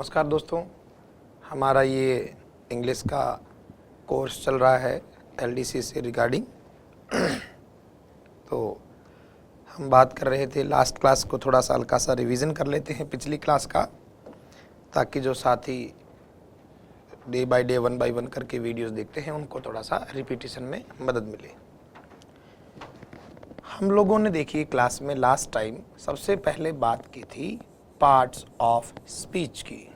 नमस्कार दोस्तों, हमारा ये इंग्लिश का कोर्स चल रहा है एलडीसी से रिगार्डिंग। तो हम बात कर रहे थे लास्ट क्लास को, थोड़ा सा हल्का सा रिवीजन कर लेते हैं पिछली क्लास का, ताकि जो साथी डे बाय डे 1 बाय 1 करके वीडियोस देखते हैं उनको थोड़ा सा रिपीटिशन में मदद मिले। हम लोगों ने देखिए क्लास में लास्ट टाइम सबसे पहले बात की थी पार्ट्स ऑफ स्पीच की।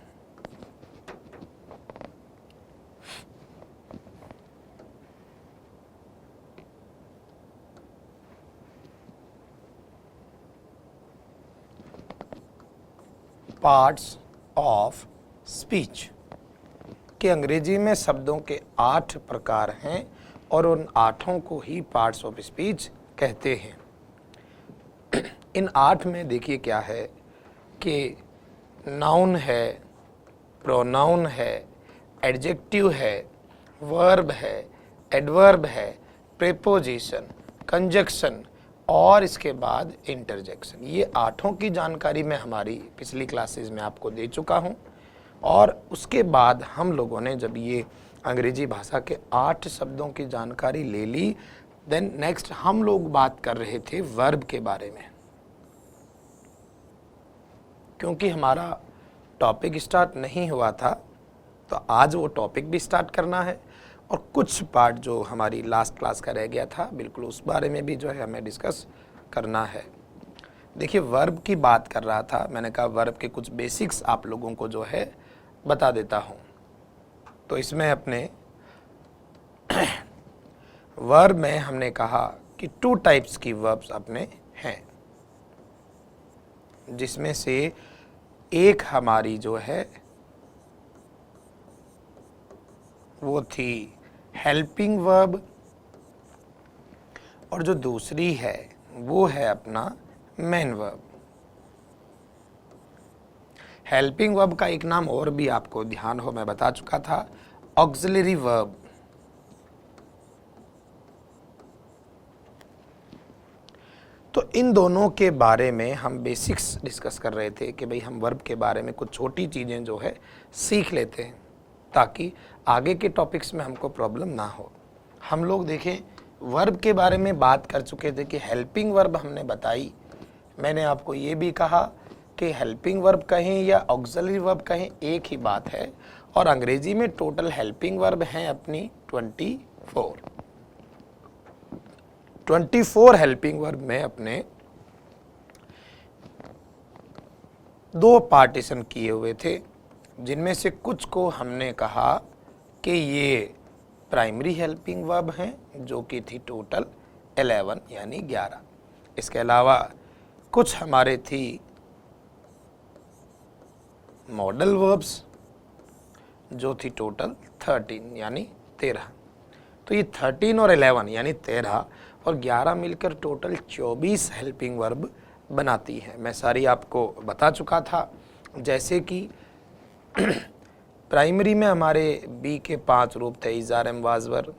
पार्ट्स ऑफ स्पीच के अंग्रेजी में शब्दों के 8 प्रकार हैं और उन 8 को ही पार्ट्स ऑफ स्पीच कहते हैं। इन 8 में देखिए क्या है कि नाउन है, प्रोनाउन है, एडजेक्टिव है, वर्ब है, एडवर्ब है, प्रीपोजिशन, कंजक्शन और इसके बाद इंटरजेक्शन। ये 8 की जानकारी मैं हमारी पिछली क्लासेस में आपको दे चुका हूँ। और उसके बाद हम लोगों ने जब ये अंग्रेजी भाषा के 8 शब्दों की जानकारी ले ली, देन नेक्स्ट हम लोग बात कर रहे थे वर्ब के बारे में, क्योंकि हमारा टॉपिक स्टार्ट नहीं हुआ था तो आज वो टॉपिक भी स्टार्ट करना है और कुछ पार्ट जो हमारी लास्ट क्लास का रह गया था बिल्कुल उस बारे में भी जो है हमें डिस्कस करना है। देखिए वर्ब की बात कर रहा था, मैंने कहा वर्ब के कुछ बेसिक्स आप लोगों को जो है बता देता हूँ। तो इसमें अपने वर्ब में हमने कहा कि 2 टाइप्स की वर्ब्स अपने हैं, जिसमें से एक हमारी जो है वो थी हेल्पिंग वर्ब और जो दूसरी है वो है अपना मेन वर्ब। हेल्पिंग वर्ब का एक नाम और भी आपको ध्यान हो, मैं बता चुका था, ऑक्सिलरी वर्ब। तो इन दोनों के बारे में हम बेसिक्स डिस्कस कर रहे थे कि भाई हम वर्ब के बारे में कुछ छोटी चीज़ें जो है सीख लेते हैं ताकि आगे के टॉपिक्स में हमको प्रॉब्लम ना हो। हम लोग देखें वर्ब के बारे में बात कर चुके थे कि हेल्पिंग वर्ब हमने बताई। मैंने आपको ये भी कहा कि हेल्पिंग वर्ब कहें या ऑक्सिलरी वर्ब कहें एक ही बात है, और अंग्रेजी में टोटल हेल्पिंग वर्ब हैं अपनी 24 हेल्पिंग वर्ब में अपने 2 पार्टीशन किए हुए थे, जिनमें से कुछ को हमने कहा कि ये प्राइमरी हेल्पिंग वर्ब हैं जो कि थी टोटल 11 यानी 11। इसके अलावा कुछ हमारे थी मॉडल वर्ब्स जो थी टोटल 13 यानी 13। तो ये 13 और 11 यानी 13 और 11 मिलकर टोटल 24 हेल्पिंग वर्ब बनाती है। मैं सारी आपको बता चुका था, जैसे कि प्राइमरी में हमारे बी के 5 रूप थे, is are am was were,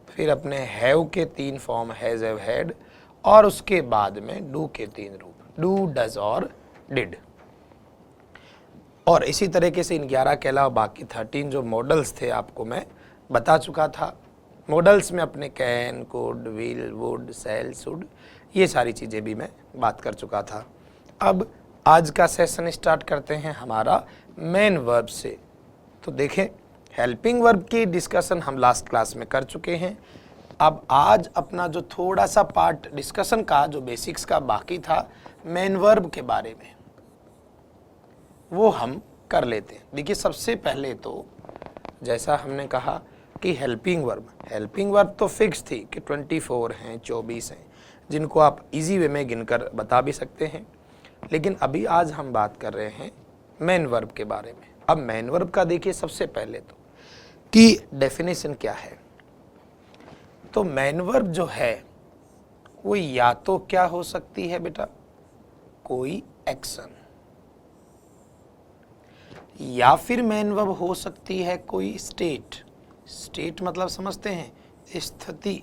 फिर अपने हैव के 3 फॉर्म हैज हैव हैड, और उसके बाद में डू के 3 रूप डू डज और डिड। और इसी तरीके से इन 11 के अलावा बाकी 13 जो मॉडल्स थे आपको मैं बता चुका था। मॉडल्स में अपने can, could, will, would, shall, should, ये सारी चीज़ें भी मैं बात कर चुका था। अब आज का सेशन स्टार्ट करते हैं हमारा मेन वर्ब से। तो देखें हेल्पिंग वर्ब की डिस्कशन हम लास्ट क्लास में कर चुके हैं। अब आज अपना जो थोड़ा सा पार्ट डिस्कशन का जो बेसिक्स का बाकी था मेन वर्ब के बारे में, वो हम कर लेते हैं। देखिए सबसे पहले तो जैसा हमने कहा कि हेल्पिंग वर्ब तो फिक्स थी कि 24 हैं, 24 हैं, जिनको आप इजी वे में गिनकर बता भी सकते हैं। लेकिन अभी आज हम बात कर रहे हैं मेन वर्ब के बारे में। अब मेन वर्ब का देखिए सबसे पहले तो कि डेफिनेशन क्या है। तो मेन वर्ब जो है वो या तो क्या हो सकती है बेटा, कोई एक्शन, या फिर मेन वर्ब हो सकती है कोई स्टेट। स्टेट मतलब समझते हैं स्थिति,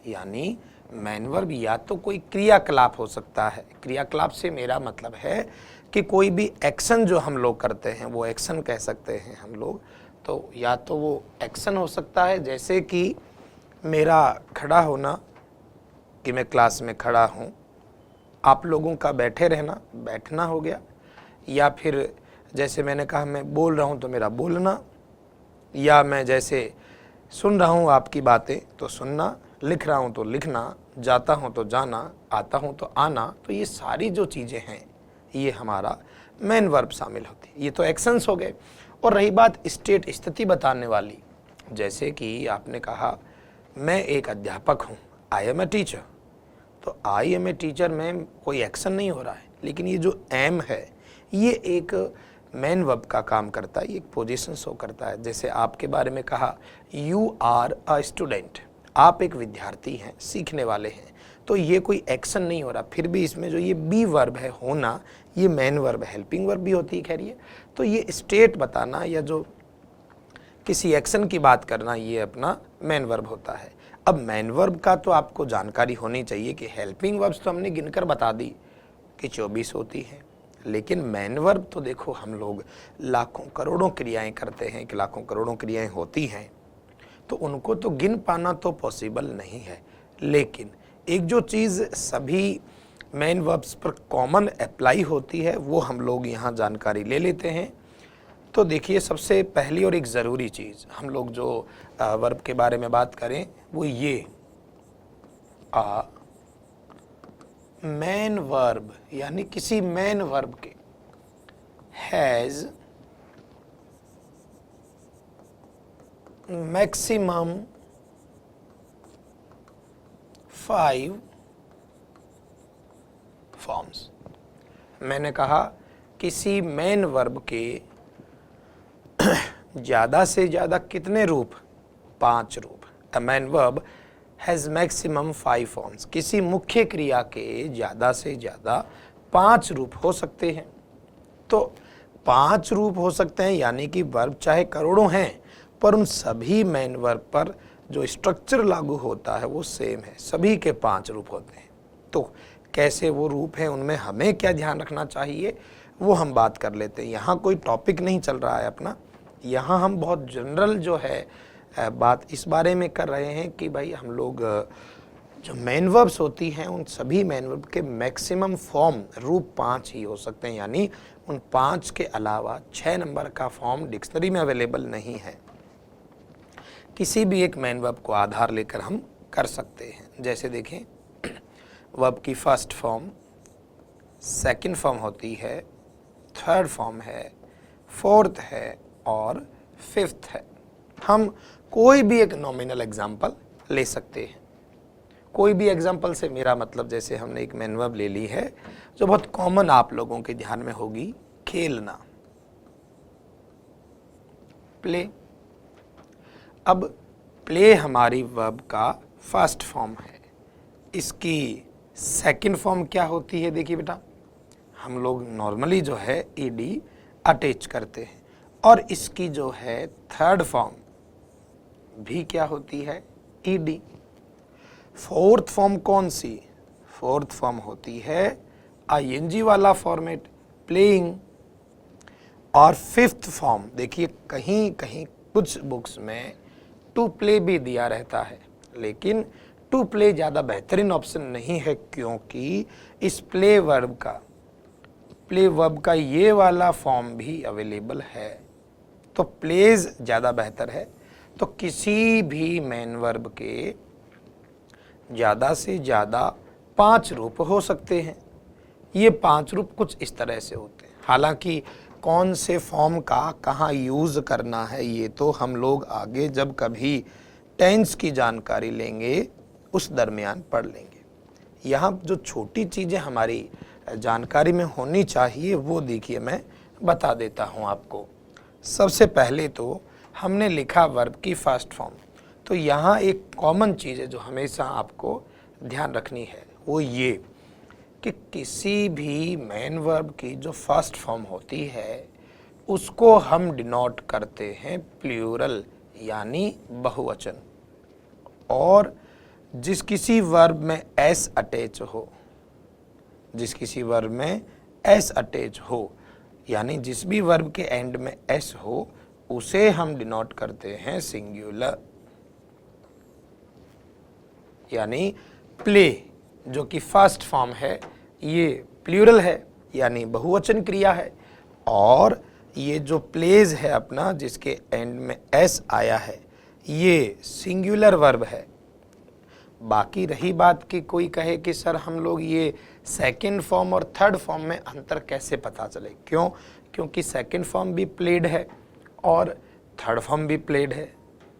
यानी मेन वर्ब या तो कोई क्रियाकलाप हो सकता है। क्रियाकलाप से मेरा मतलब है कि कोई भी एक्शन जो हम लोग करते हैं वो एक्शन कह सकते हैं हम लोग। तो या तो वो एक्शन हो सकता है जैसे कि मेरा खड़ा होना, कि मैं क्लास में खड़ा हूँ, आप लोगों का बैठे रहना, बैठना हो गया, या फिर जैसे मैंने कहा मैं बोल रहा हूँ तो मेरा बोलना, या मैं जैसे सुन रहा हूँ आपकी बातें तो सुनना, लिख रहा हूँ तो लिखना, जाता हूँ तो जाना, आता हूँ तो आना। तो ये सारी जो चीज़ें हैं ये हमारा मेन वर्ब शामिल होती है। ये तो एक्शंस हो गए। और रही बात स्टेट, स्थिति बताने वाली, जैसे कि आपने कहा मैं एक अध्यापक हूँ, आई एम ए टीचर। तो आई एम ए टीचर में कोई एक्शन नहीं हो रहा है, लेकिन ये जो एम है ये एक मेन वर्ब का काम करता है, ये एक पोजीशन शो करता है। जैसे आपके बारे में कहा यू आर अ स्टूडेंट, आप एक विद्यार्थी हैं, सीखने वाले हैं। तो ये कोई एक्शन नहीं हो रहा, फिर भी इसमें जो ये बी वर्ब है होना, ये मेन वर्ब है, हेल्पिंग वर्ब भी होती है। खैर ये तो ये स्टेट बताना या जो किसी एक्शन की बात करना, ये अपना मेन वर्ब होता है। अब मेन वर्ब का तो आपको जानकारी होनी चाहिए कि हेल्पिंग वर्ब्स तो हमने गिनकर बता दी कि 24 होती हैं, लेकिन मेन वर्ब तो देखो हम लोग लाखों करोड़ों क्रियाएं करते हैं, कि लाखों करोड़ों क्रियाएं होती हैं, तो उनको तो गिन पाना तो पॉसिबल नहीं है। लेकिन एक जो चीज़ सभी मेन वर्ब्स पर कॉमन अप्लाई होती है वो हम लोग यहाँ जानकारी ले लेते हैं। तो देखिए सबसे पहली और एक ज़रूरी चीज़ हम लोग जो वर्ब के बारे में बात करें वो ये मेन वर्ब, यानी किसी मेन वर्ब के हैज़ मैक्सिमम 5 फॉर्म्स। मैंने कहा किसी मेन वर्ब के ज़्यादा से ज़्यादा कितने रूप? 5 रूप। अ main verb has maximum 5 forms. किसी मुख्य क्रिया के ज़्यादा से ज़्यादा 5 रूप हो सकते हैं। तो 5 रूप हो सकते हैं, यानी कि वर्ब चाहे करोड़ों हैं पर उन सभी मेन वर्ब पर जो स्ट्रक्चर लागू होता है वो सेम है, सभी के 5 रूप होते हैं। तो कैसे वो रूप हैं, उनमें हमें क्या ध्यान रखना चाहिए वो हम बात कर लेते हैं। यहाँ कोई टॉपिक नहीं चल रहा है अपना, यहाँ हम बहुत जनरल जो है बात इस बारे में कर रहे हैं कि भाई हम लोग जो मेन वर्ब्स होती हैं उन सभी मेन वर्ब के मैक्सिमम फॉर्म रूप 5 ही हो सकते हैं, यानी उन 5 के अलावा 6 नंबर का फॉर्म डिक्शनरी में अवेलेबल नहीं है। किसी भी एक मेन वर्ब को आधार लेकर हम कर सकते हैं। जैसे देखें वर्ब की फर्स्ट फॉर्म, सेकंड फॉर्म होती है, थर्ड फॉर्म है, फोर्थ है और फिफ्थ है। हम कोई भी एक नॉमिनल एग्जाम्पल ले सकते हैं। कोई भी एग्जाम्पल से मेरा मतलब, जैसे हमने एक मेन वर्ब ले ली है जो बहुत कॉमन आप लोगों के ध्यान में होगी, खेलना, प्ले। अब प्ले हमारी वर्ब का फर्स्ट फॉर्म है। इसकी सेकंड फॉर्म क्या होती है? देखिए बेटा, हम लोग नॉर्मली जो है ईडी अटैच करते हैं, और इसकी जो है थर्ड फॉर्म भी क्या होती है? ईडी। फोर्थ फॉर्म कौन सी? फोर्थ फॉर्म होती है आईएनजी वाला फॉर्मेट, प्लेइंग। और फिफ्थ फॉर्म देखिए कहीं कहीं कुछ बुक्स में टू प्ले भी दिया रहता है, लेकिन टू प्ले ज़्यादा बेहतरीन ऑप्शन नहीं है, क्योंकि इस प्ले वर्ब का ये वाला फॉर्म भी अवेलेबल है। तो प्लेज ज़्यादा बेहतर है। तो किसी भी मेन वर्ब के ज़्यादा से ज़्यादा 5 रूप हो सकते हैं। ये 5 रूप कुछ इस तरह से होते हैं। हालांकि कौन से फॉर्म का कहाँ यूज़ करना है ये तो हम लोग आगे जब कभी टेंस की जानकारी लेंगे उस दरमियान पढ़ लेंगे। यहाँ जो छोटी चीज़ें हमारी जानकारी में होनी चाहिए वो देखिए मैं बता देता हूँ आपको। सबसे पहले तो हमने लिखा वर्ब की फर्स्ट फॉर्म, तो यहाँ एक कॉमन चीज़ है जो हमेशा आपको ध्यान रखनी है, वो ये कि किसी भी मेन वर्ब की जो फर्स्ट फॉर्म होती है उसको हम डिनोट करते हैं प्लूरल, यानी बहुवचन। और जिस किसी वर्ब में एस अटैच हो, जिस किसी वर्ब में एस अटैच हो, यानी जिस भी वर्ब के एंड में एस हो उसे हम डिनोट करते हैं सिंगुलर। यानी प्ले जो कि फर्स्ट फॉर्म है ये प्लूरल है यानी बहुवचन क्रिया है, और ये जो प्लेज है अपना जिसके एंड में एस आया है ये सिंगुलर वर्ब है। बाकी रही बात कि कोई कहे कि सर हम लोग ये सेकंड फॉर्म और थर्ड फॉर्म में अंतर कैसे पता चले, क्यों? क्योंकि सेकंड फॉर्म भी प्लेड है और थर्ड फॉर्म भी प्लेड है।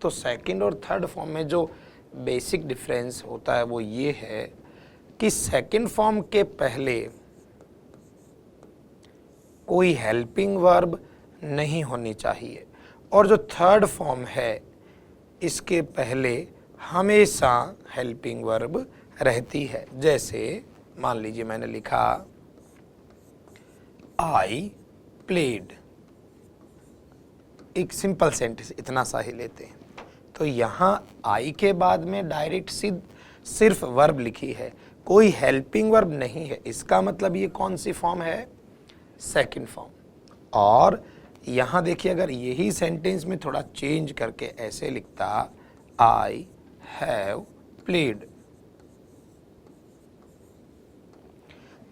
तो सेकंड और थर्ड फॉर्म में जो बेसिक डिफरेंस होता है वो ये है कि सेकंड फॉर्म के पहले कोई हेल्पिंग वर्ब नहीं होनी चाहिए, और जो थर्ड फॉर्म है इसके पहले हमेशा हेल्पिंग वर्ब रहती है। जैसे मान लीजिए मैंने लिखा आई प्लेड, एक सिंपल सेंटेंस इतना सा ही लेते हैं, तो यहाँ आई के बाद में डायरेक्ट सिर्फ वर्ब लिखी है, कोई हेल्पिंग वर्ब नहीं है। इसका मतलब ये कौन सी फॉर्म है? Second form. और यहाँ देखिए अगर यही सेंटेंस में थोड़ा चेंज करके ऐसे लिखता आई हैव प्लेड,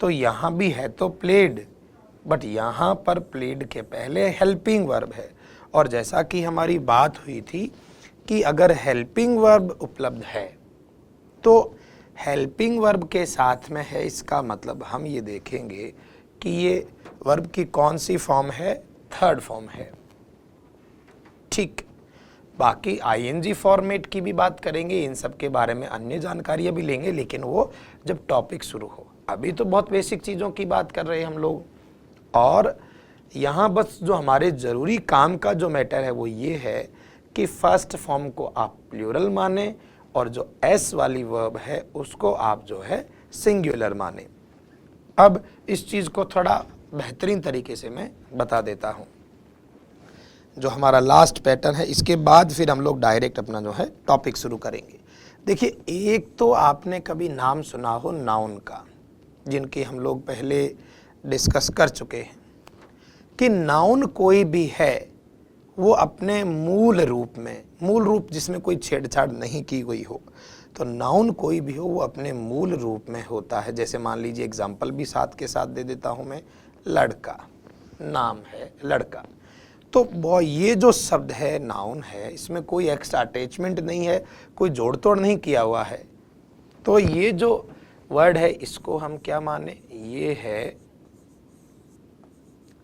तो यहाँ भी है तो प्लेड, बट यहाँ पर प्लेड के पहले हेल्पिंग वर्ब है। और जैसा कि हमारी बात हुई थी कि अगर हेल्पिंग वर्ब उपलब्ध है तो हेल्पिंग वर्ब के साथ में है, इसका मतलब हम ये देखेंगे कि ये वर्ब की कौन सी फॉर्म है? थर्ड फॉर्म है। ठीक, बाकी आईएनजी फॉर्मेट की भी बात करेंगे, इन सब के बारे में अन्य जानकारियां भी लेंगे, लेकिन वो जब टॉपिक शुरू हो। अभी तो बहुत बेसिक चीज़ों की बात कर रहे हैं हम लोग, और यहाँ बस जो हमारे ज़रूरी काम का जो मैटर है वो ये है कि फर्स्ट फॉर्म को आप प्लूरल माने और जो एस वाली वर्ब है उसको आप जो है सिंगुलर माने। अब इस चीज़ को थोड़ा बेहतरीन तरीके से मैं बता देता हूँ, जो हमारा लास्ट पैटर्न है, इसके बाद फिर हम लोग डायरेक्ट अपना जो है टॉपिक शुरू करेंगे। देखिए, एक तो आपने कभी नाम सुना हो नाउन का, जिनके हम लोग पहले डिस्कस कर चुके हैं कि नाउन कोई भी है वो अपने मूल रूप जिसमें कोई छेड़छाड़ नहीं की गई हो, तो नाउन कोई भी हो वो अपने मूल रूप में होता है। जैसे मान लीजिए एग्जाम्पल भी साथ के साथ दे देता हूँ मैं, लड़का, नाम है लड़का, तो ये जो शब्द है नाउन है, इसमें कोई एक्स्ट्रा अटैचमेंट नहीं है, कोई जोड़ तोड़ नहीं किया हुआ है, तो ये जो वर्ड है इसको हम क्या माने? ये है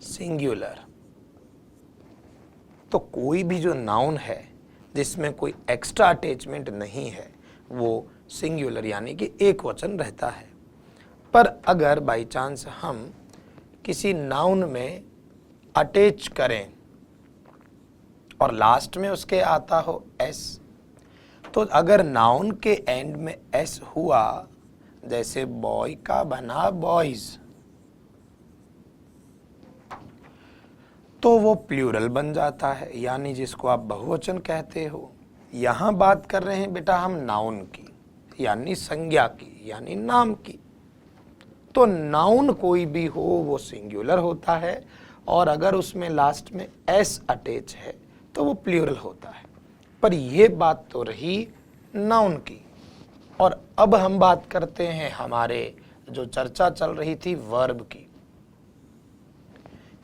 सिंगुलर। तो कोई भी जो नाउन है जिसमें कोई एक्स्ट्रा अटैचमेंट नहीं है वो सिंगुलर यानी कि एक वचन रहता है। पर अगर बाई चांस हम किसी नाउन में अटैच करें और लास्ट में उसके आता हो एस, तो अगर नाउन के एंड में एस हुआ, जैसे बॉय का बना बॉयज, तो वो प्लूरल बन जाता है, यानी जिसको आप बहुवचन कहते हो। यहां बात कर रहे हैं बेटा हम नाउन की, यानी संज्ञा की, यानी नाम की। तो नाउन कोई भी हो वो सिंगुलर होता है, और अगर उसमें लास्ट में एस अटैच है तो वो प्लूरल होता है। पर ये बात तो रही नाउन की, और अब हम बात करते हैं हमारे जो चर्चा चल रही थी वर्ब की,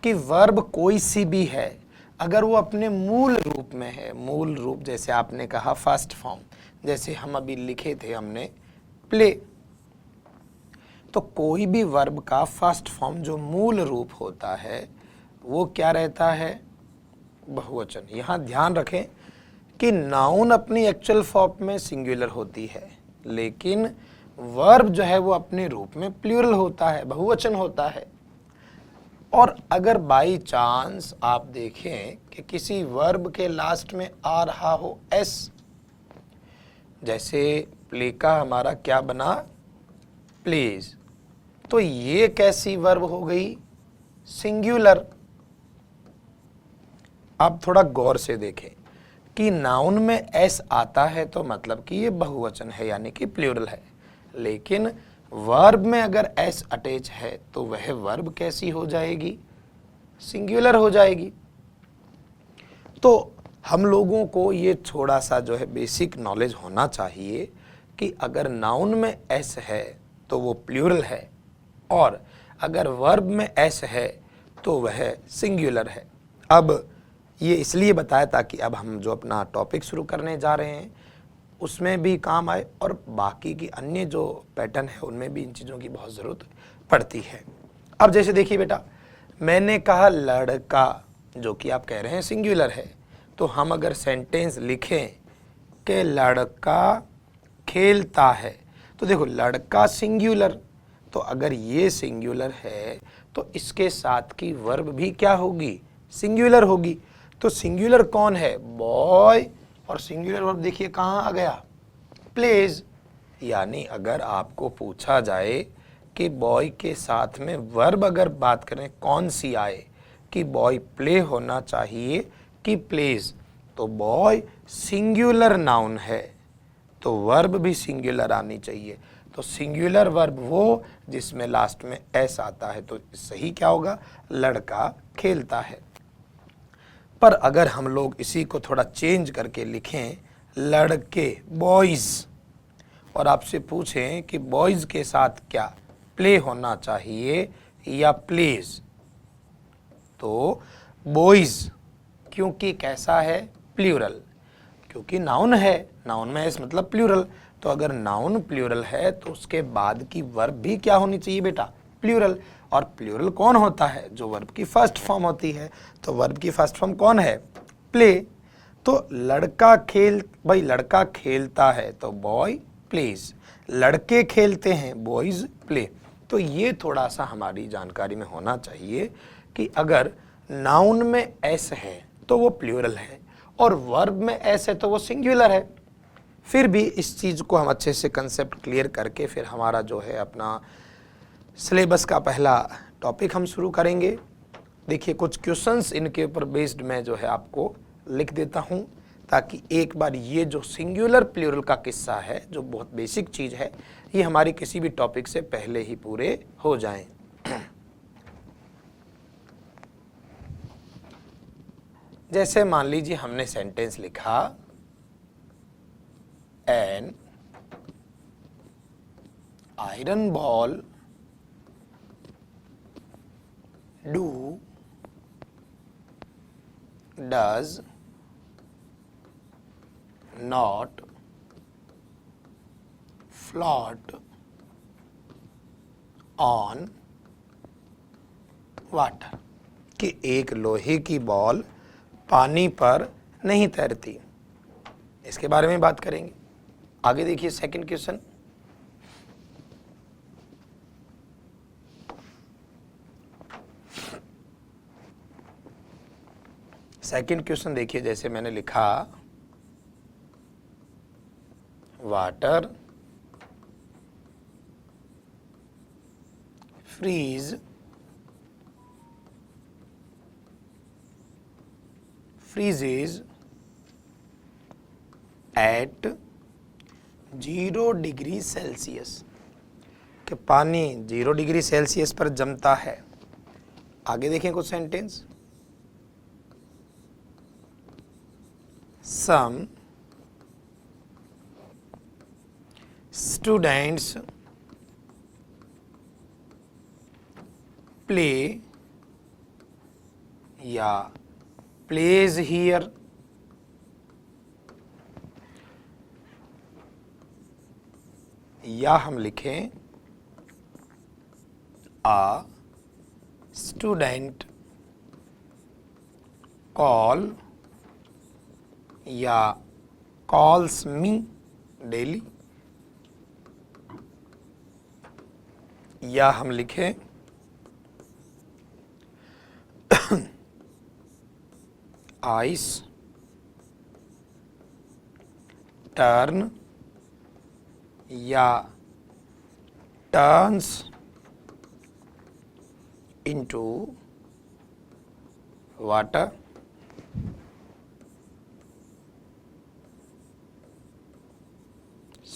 कि वर्ब कोई सी भी है अगर वो अपने मूल रूप में है, मूल रूप जैसे आपने कहा फर्स्ट फॉर्म, जैसे हम अभी लिखे थे हमने प्ले, तो कोई भी वर्ब का फर्स्ट फॉर्म जो मूल रूप होता है वो क्या रहता है? बहुवचन। यहाँ ध्यान रखें कि नाउन अपनी एक्चुअल फॉर्म में सिंगुलर होती है, लेकिन वर्ब जो है वो अपने रूप में प्लूरल होता है, बहुवचन होता है। और अगर बाई चांस आप देखें कि किसी वर्ब के लास्ट में आ रहा हो एस, जैसे प्ले का हमारा क्या बना? प्लीज, तो ये कैसी वर्ब हो गई? सिंगुलर। आप थोड़ा गौर से देखें कि नाउन में एस आता है तो मतलब कि ये बहुवचन है यानी कि प्लूरल है, लेकिन वर्ब में अगर एस अटैच है तो वह वर्ब कैसी हो जाएगी? सिंगुलर हो जाएगी। तो हम लोगों को ये थोड़ा सा जो है बेसिक नॉलेज होना चाहिए कि अगर नाउन में एस है तो वो प्लूरल है, और अगर वर्ब में एस है तो वह सिंगुलर है। अब ये इसलिए बताया ताकि अब हम जो अपना टॉपिक शुरू करने जा रहे हैं उसमें भी काम आए, और बाकी की अन्य जो पैटर्न है उनमें भी इन चीज़ों की बहुत ज़रूरत पड़ती है। अब जैसे देखिए बेटा, मैंने कहा लड़का, जो कि आप कह रहे हैं सिंगुलर है, तो हम अगर सेंटेंस लिखें कि लड़का खेलता है, तो देखो लड़का सिंगुलर, तो अगर ये सिंगुलर है तो इसके साथ की वर्ब भी क्या होगी? सिंगुलर होगी। तो सिंगुलर कौन है? बॉय, और सिंगुलर वर्ब देखिए कहाँ आ गया? प्लेज। यानी अगर आपको पूछा जाए कि बॉय के साथ में वर्ब अगर बात करें कौन सी आए, कि बॉय प्ले होना चाहिए कि प्लेज, तो बॉय सिंगुलर नाउन है तो वर्ब भी सिंगुलर आनी चाहिए। तो सिंगुलर वर्ब वो जिसमें लास्ट में एस आता है, तो सही क्या होगा? लड़का खेलता है। पर अगर हम लोग इसी को थोड़ा चेंज करके लिखें लड़के, बॉयज, और आपसे पूछें कि बॉयज के साथ क्या प्ले होना चाहिए या प्लेज, तो बॉयज, क्योंकि कैसा है? प्लूरल, क्योंकि नाउन है, नाउन में एस मतलब प्लूरल, तो अगर नाउन प्लूरल है तो उसके बाद की वर्ब भी क्या होनी चाहिए बेटा? प्लूरल। और प्लूरल कौन होता है? जो वर्ब की फर्स्ट फॉर्म होती है। तो वर्ब की फर्स्ट फॉर्म कौन है? प्ले। तो लड़का भाई लड़का खेलता है तो बॉय प्लेज, लड़के खेलते हैं बॉयज प्ले। तो ये थोड़ा सा हमारी जानकारी में होना चाहिए कि अगर नाउन में एस है तो वो प्लूरल है, और वर्ब में एस है तो वो सिंगुलर है। फिर भी इस चीज़ को हम अच्छे से कंसेप्ट क्लियर करके फिर हमारा जो है अपना सिलेबस का पहला टॉपिक हम शुरू करेंगे। देखिए कुछ क्वेश्चंस इनके ऊपर बेस्ड मैं जो है आपको लिख देता हूं, ताकि एक बार ये जो सिंगुलर प्लूरल का किस्सा है, जो बहुत बेसिक चीज़ है, ये हमारी किसी भी टॉपिक से पहले ही पूरे हो जाएं। जैसे मान लीजिए हमने सेंटेंस लिखा an iron ball does not float on water, कि एक लोहे की बॉल पानी पर नहीं तैरती। इसके बारे में बात करेंगे। आगे देखिए सेकंड क्वेश्चन, सेकंड क्वेश्चन देखिए, जैसे मैंने लिखा water freezes at 0 degree Celsius, कि पानी 0 डिग्री सेल्सियस पर जमता है। आगे देखें कुछ सेंटेंस, सम स्टूडेंट्स प्ले या प्लेज हियर, या हम लिखें आ स्टूडेंट कॉल या कॉल्स मी डेली, या हम लिखें आइस टर्न या turns into water.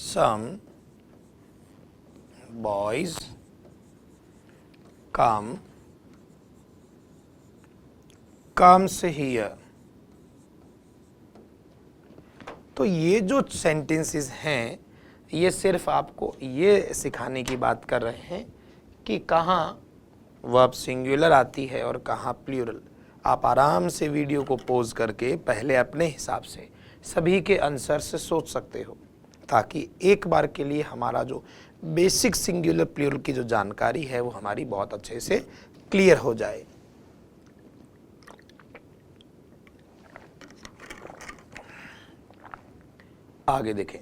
Some boys comes here. तो ये जो सेंटेंसेस हैं ये सिर्फ आपको ये सिखाने की बात कर रहे हैं कि कहाँ वर्ब सिंगुलर आती है और कहाँ प्लूरल। आप आराम से वीडियो को पॉज करके पहले अपने हिसाब से सभी के आंसर से सोच सकते हो, ताकि एक बार के लिए हमारा जो बेसिक सिंगुलर प्लूरल की जो जानकारी है वो हमारी बहुत अच्छे से क्लियर हो जाए। आगे देखें,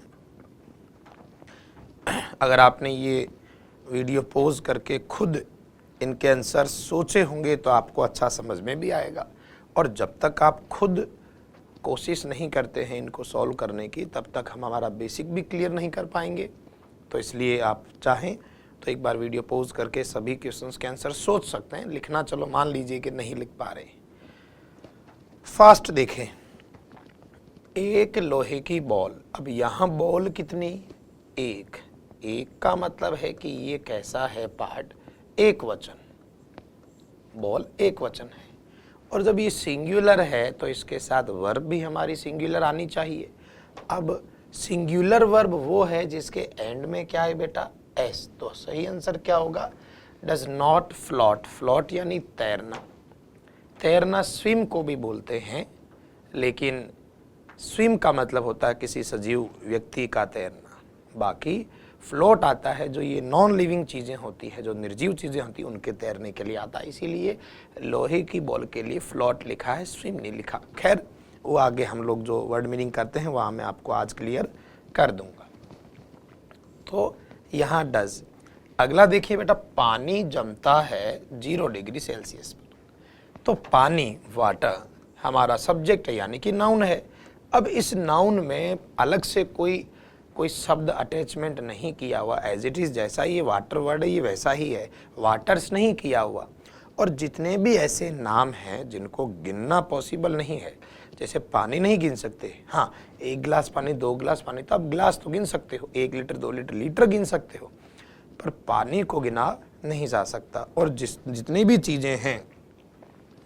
अगर आपने ये वीडियो पॉज करके खुद इनके आंसर सोचे होंगे तो आपको अच्छा समझ में भी आएगा, और जब तक आप खुद कोशिश नहीं करते हैं इनको सॉल्व करने की तब तक हम हमारा बेसिक भी क्लियर नहीं कर पाएंगे। तो इसलिए आप चाहें तो एक बार वीडियो पॉज करके सभी क्वेश्चंस के आंसर सोच सकते हैं। लिखना चलो मान लीजिए कि नहीं लिख पा रहे। फास्ट देखें, एक लोहे की बॉल। अब यहाँ बॉल कितनी? एक। एक का मतलब है कि ये कैसा है पार्ट? एक वचन। बॉल एक वचन है, और जब ये सिंगुलर है तो इसके साथ वर्ब भी हमारी सिंगुलर आनी चाहिए। अब सिंगुलर वर्ब वो है जिसके एंड में क्या है बेटा? एस। तो सही आंसर क्या होगा? Does not float. फ्लोट यानी तैरना। तैरना स्विम को भी बोलते हैं, लेकिन स्विम का मतलब होता है किसी सजीव व्यक्ति का तैरना। बाकी फ्लोट आता है जो ये नॉन लिविंग चीज़ें होती है, जो निर्जीव चीज़ें होती हैं, उनके तैरने के लिए आता है। इसीलिए लोहे की बॉल के लिए फ्लोट लिखा है, स्विम नहीं लिखा। खैर वो आगे हम लोग जो वर्ड मीनिंग करते हैं वहाँ मैं आपको आज क्लियर कर दूंगा। तो यहाँ डज। अगला देखिए बेटा, पानी जमता है 0 डिग्री सेल्सियस पर। तो पानी, वाटर, हमारा सब्जेक्ट है यानी कि नाउन है। अब इस नाउन में अलग से कोई शब्द अटैचमेंट नहीं किया हुआ, एज इट इज जैसा ये वाटर वर्ड है ये वैसा ही है, वाटर्स नहीं किया हुआ। और जितने भी ऐसे नाम हैं जिनको गिनना पॉसिबल नहीं है, जैसे पानी नहीं गिन सकते, हाँ 1 गिलास पानी 2 गिलास पानी तो आप गिलास तो गिन सकते हो, 1 लीटर 2 लीटर लीटर गिन सकते हो, पर पानी को गिना नहीं जा सकता। और जितनी भी चीज़ें हैं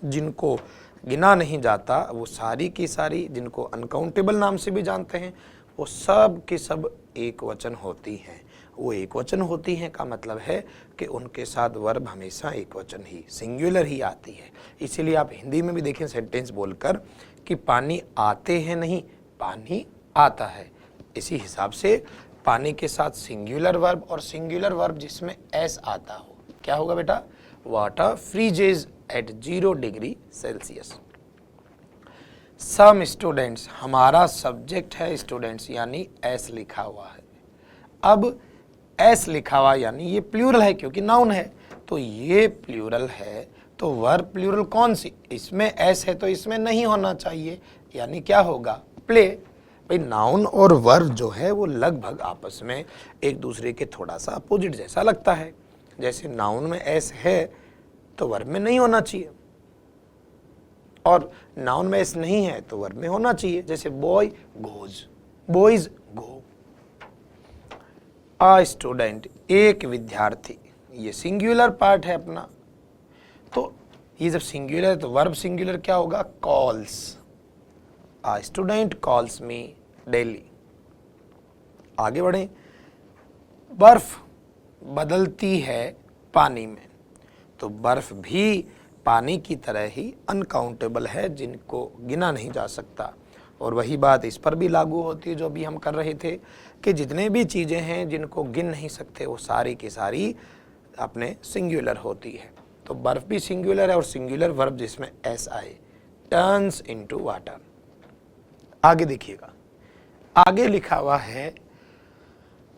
जिनको गिना नहीं जाता वो सारी की सारी, जिनको अनकाउंटेबल नाम से भी जानते हैं, वो सब की सब एक वचन होती हैं। वो एक वचन होती हैं का मतलब है कि उनके साथ वर्ब हमेशा एक वचन ही, सिंगुलर ही आती है। इसीलिए आप हिंदी में भी देखें सेंटेंस बोलकर कि पानी आते हैं नहीं, पानी आता है। इसी हिसाब से पानी के साथ सिंगुलर वर्ब, और सिंगुलर वर्ब जिसमें एस आता हो, क्या होगा बेटा? Water freezes at 0 degree Celsius. Some students, हमारा सब्जेक्ट है स्टूडेंट्स यानी एस लिखा हुआ है। अब एस लिखा हुआ यानी ये प्लूरल है क्योंकि नाउन है, तो ये प्लूरल है तो वर्ब प्लूरल कौन सी? इसमें एस है तो इसमें नहीं होना चाहिए, यानी क्या होगा? प्ले। भाई नाउन और वर्ब जो है वो लगभग आपस में एक दूसरे के थोड़ा सा अपोजिट जैसा लगता है। जैसे नाउन में एस है तो वर्ब में नहीं होना चाहिए, और नाउन में एस नहीं है तो वर्ब में होना चाहिए। जैसे boy goes, boys go. A student, एक विद्यार्थी, ये सिंगुलर पार्ट है अपना। तो ये जब सिंगुलर है तो वर्ब सिंगुलर क्या होगा? Calls. A student calls me daily. आगे बढ़े, बर्फ बदलती है पानी में। तो बर्फ भी पानी की तरह ही अनकाउंटेबल है, जिनको गिना नहीं जा सकता। और वही बात इस पर भी लागू होती है जो भी हम कर रहे थे कि जितने भी चीज़ें हैं जिनको गिन नहीं सकते वो सारी की सारी अपने सिंगुलर होती है। तो बर्फ भी सिंगुलर है, और सिंगुलर वर्ब जिसमें एस आए, टर्न्स इनटू वाटर। आगे देखिएगा, आगे लिखा हुआ है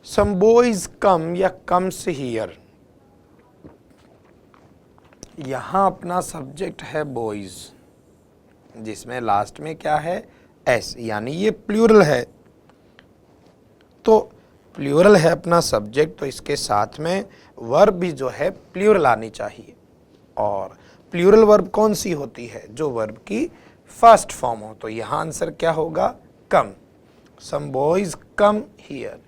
सम बॉयज कम या कम्स हियर। यहाँ अपना सब्जेक्ट है बॉयज, जिसमें लास्ट में क्या है? एस, यानी ये प्लूरल है। तो प्लूरल है अपना सब्जेक्ट, तो इसके साथ में वर्ब भी जो है प्लूरल आनी चाहिए। और प्लूरल वर्ब कौन सी होती है? जो वर्ब की फर्स्ट फॉर्म हो। तो यहाँ आंसर क्या होगा? Come. Some boys come here.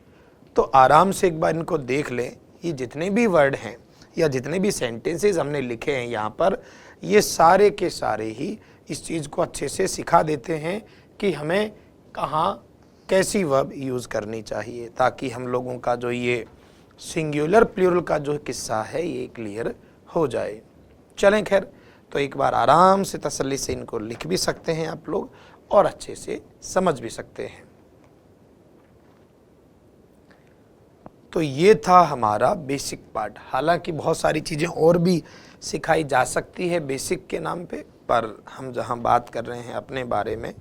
तो आराम से एक बार इनको देख लें, ये जितने भी वर्ड हैं या जितने भी सेंटेंसेस हमने लिखे हैं यहाँ पर, ये सारे के सारे ही इस चीज़ को अच्छे से सिखा देते हैं कि हमें कहाँ कैसी वर्ब यूज़ करनी चाहिए, ताकि हम लोगों का जो ये सिंगुलर प्लूरल का जो किस्सा है ये क्लियर हो जाए। चलें खैर, तो एक बार आराम से तसल्ली से इनको लिख भी सकते हैं आप लोग और अच्छे से समझ भी सकते हैं। तो ये था हमारा बेसिक पार्ट। हालांकि बहुत सारी चीज़ें और भी सिखाई जा सकती है बेसिक के नाम पे, पर हम जहाँ बात कर रहे हैं अपने बारे में,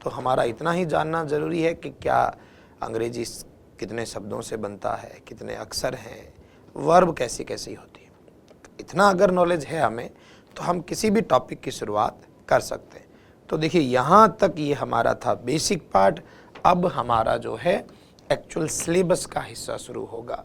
तो हमारा इतना ही जानना ज़रूरी है कि क्या अंग्रेजी कितने शब्दों से बनता है, कितने अक्षर हैं, वर्ब कैसी कैसी होती है। इतना अगर नॉलेज है हमें तो हम किसी भी टॉपिक की शुरुआत कर सकते हैं। तो देखिए यहाँ तक ये हमारा था बेसिक पार्ट। अब हमारा जो है एक्चुअल सिलेबस का हिस्सा शुरू होगा।